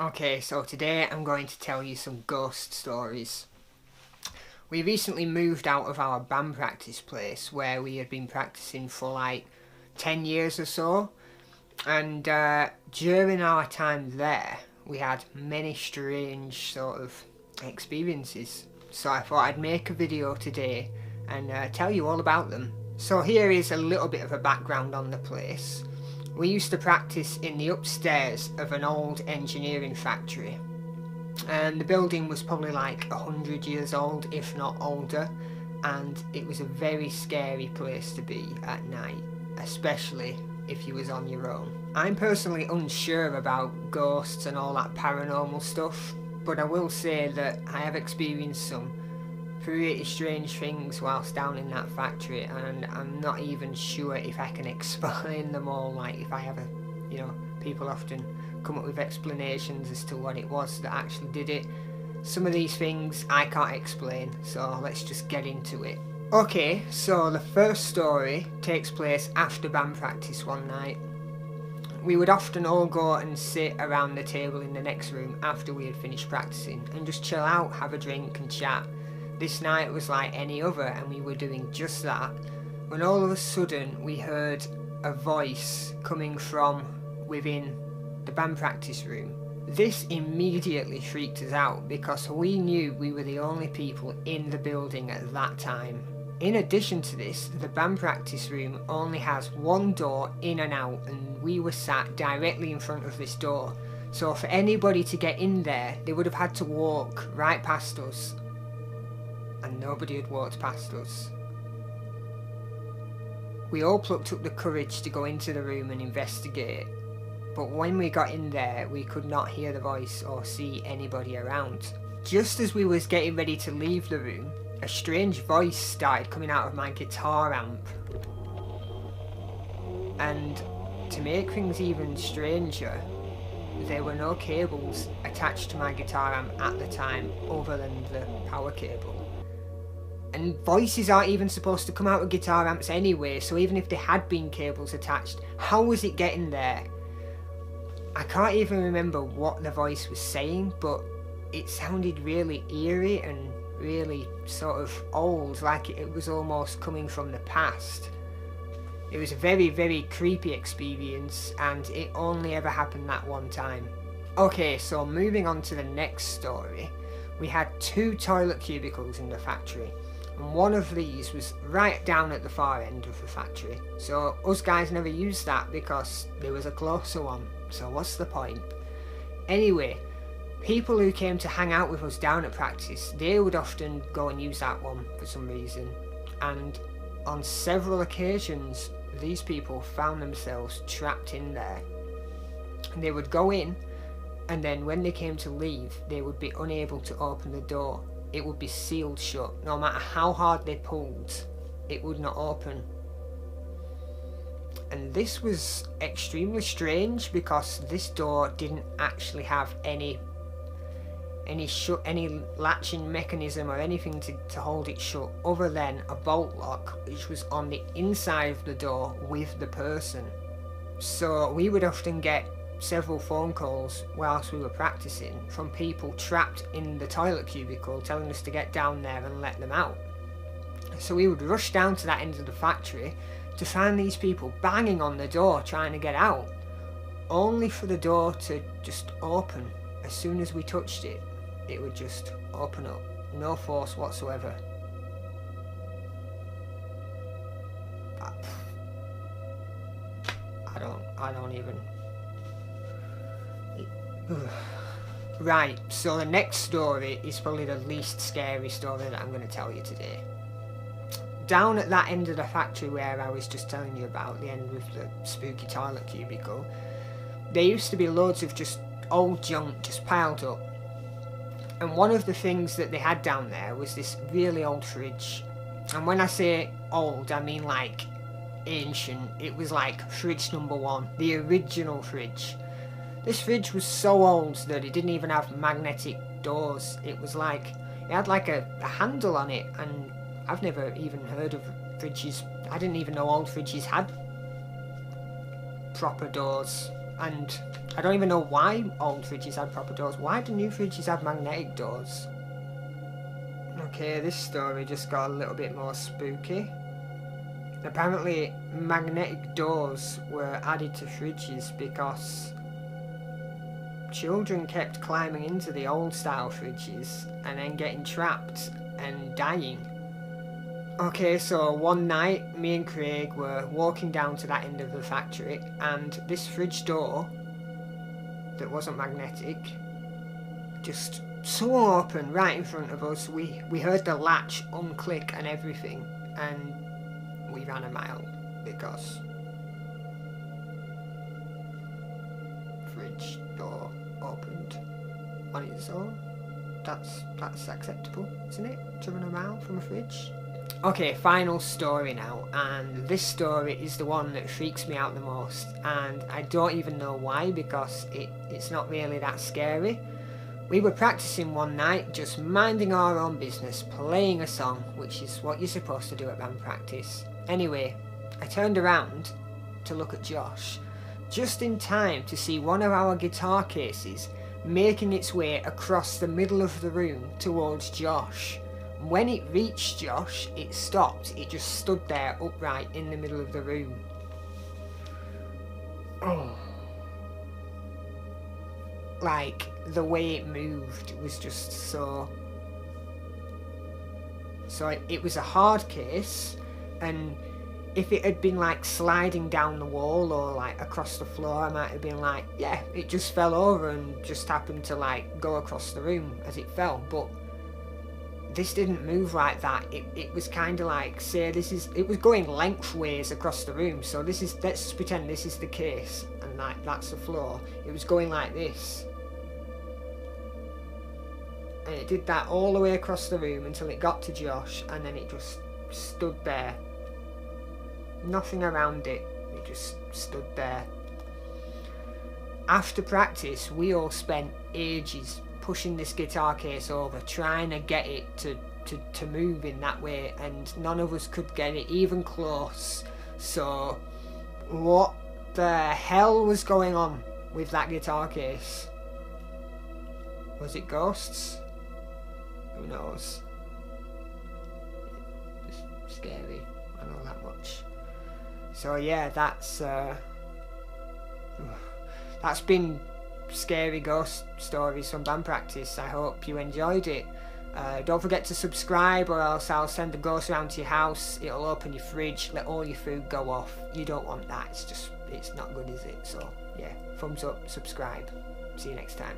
Okay, so today I'm going to tell you some ghost stories. We recently moved out of our band practice place where we had been practicing for like 10 years or so, and during our time there, we had many strange sort of experiences. So I thought I'd make a video today and tell you all about them. So here is a little bit of a background on the place. We used to practice in the upstairs of an old engineering factory, and the building was probably like 100 years old, if not older, and it was a very scary place to be at night, especially if you was on your own. I'm personally unsure about ghosts and all that paranormal stuff, but I will say that I have experienced some pretty strange things whilst down in that factory, and I'm not even sure if I can explain them all. Like, if I ever, people often come up with explanations as to what it was that actually did it. Some of these things I can't explain, so let's just get into it. Okay, so the first story takes place after band practice one night. We would often all go and sit around the table in the next room after we had finished practicing and just chill out, have a drink and chat. This night was like any other, and we were doing just that, when all of a sudden we heard a voice coming from within the band practice room. This immediately freaked us out because we knew we were the only people in the building at that time. In addition to this, the band practice room only has one door in and out, and we were sat directly in front of this door. So for anybody to get in there, they would have had to walk right past us. And nobody had walked past us. We all plucked up the courage to go into the room and investigate, but when we got in there, we could not hear the voice or see anybody around. Just as we was getting ready to leave the room, a strange voice started coming out of my guitar amp. And to make things even stranger, there were no cables attached to my guitar amp at the time other than the power cable. And voices aren't even supposed to come out of guitar amps anyway, so even if there had been cables attached, how was it getting there? I can't even remember what the voice was saying, but it sounded really eerie and really sort of old, like it was almost coming from the past. It was a very, very creepy experience, and it only ever happened that one time. Okay, so moving on to the next story. We had 2 toilet cubicles in the factory, and one of these was right down at the far end of the factory. So us guys never used that because there was a closer one, so what's the point? Anyway, people who came to hang out with us down at practice, they would often go and use that one for some reason, and on several occasions these people found themselves trapped in there. They would go in, and then when they came to leave, they would be unable to open the door. It would be sealed shut. No matter how hard they pulled, it would not open. And this was extremely strange because this door didn't actually have any latching mechanism or anything to hold it shut other than a bolt lock which was on the inside of the door with the person. So we would often get several phone calls whilst we were practicing from people trapped in the toilet cubicle telling us to get down there and let them out. So we would rush down to that end of the factory to find these people banging on the door trying to get out, only for the door to just open. As soon as we touched it, it would just open up, no force whatsoever. I don't even. Right, so the next story is probably the least scary story that I'm going to tell you today. Down at that end of the factory where I was just telling you about, the end with the spooky toilet cubicle, there used to be loads of just old junk just piled up. And one of the things that they had down there was this really old fridge. And when I say old, I mean like ancient. It was like fridge number 1, the original fridge. This fridge was so old that it didn't even have magnetic doors. It was like, it had like a handle on it, and I've never even heard of fridges. I didn't even know old fridges had proper doors. And I don't even know why old fridges had proper doors. Why do new fridges have magnetic doors? Okay, this story just got a little bit more spooky. Apparently, magnetic doors were added to fridges because children kept climbing into the old style fridges and then getting trapped and dying. Okay, so one night, me and Craig were walking down to that end of the factory, and this fridge door that wasn't magnetic just swung open right in front of us. We heard the latch unclick and everything, and we ran a mile because fridge door opened on its own. That's acceptable, isn't it? To run a mile from a fridge? Okay, final story now, and this story is the one that freaks me out the most, and I don't even know why, because it's not really that scary. We were practicing one night, just minding our own business, playing a song, which is what you're supposed to do at band practice. Anyway, I turned around to look at Josh, just in time to see one of our guitar cases making its way across the middle of the room towards Josh. When it reached Josh, it stopped. It just stood there upright in the middle of the room. Oh. Like, the way it moved was just so... So it was a hard case, and if it had been like sliding down the wall or like across the floor, I might have been like, yeah, it just fell over and just happened to like go across the room as it fell. But this didn't move like that. It was kind of like, say it was going lengthways across the room. So let's just pretend this is the case and like that's the floor. It was going like this. And it did that all the way across the room until it got to Josh, and then it just stood there. Nothing around it. It just stood there. After practice, we all spent ages pushing this guitar case over, trying to get it to move in that way, and none of us could get it even close. So what the hell was going on with that guitar case? Was it ghosts? Who knows? It's scary, I know that much. So yeah, that's been Scary Ghost Stories from band practice. I hope you enjoyed it. Don't forget to subscribe, or else I'll send a ghost around to your house. It'll open your fridge, let all your food go off. You don't want that. It's not good, is it? So yeah, thumbs up, subscribe. See you next time.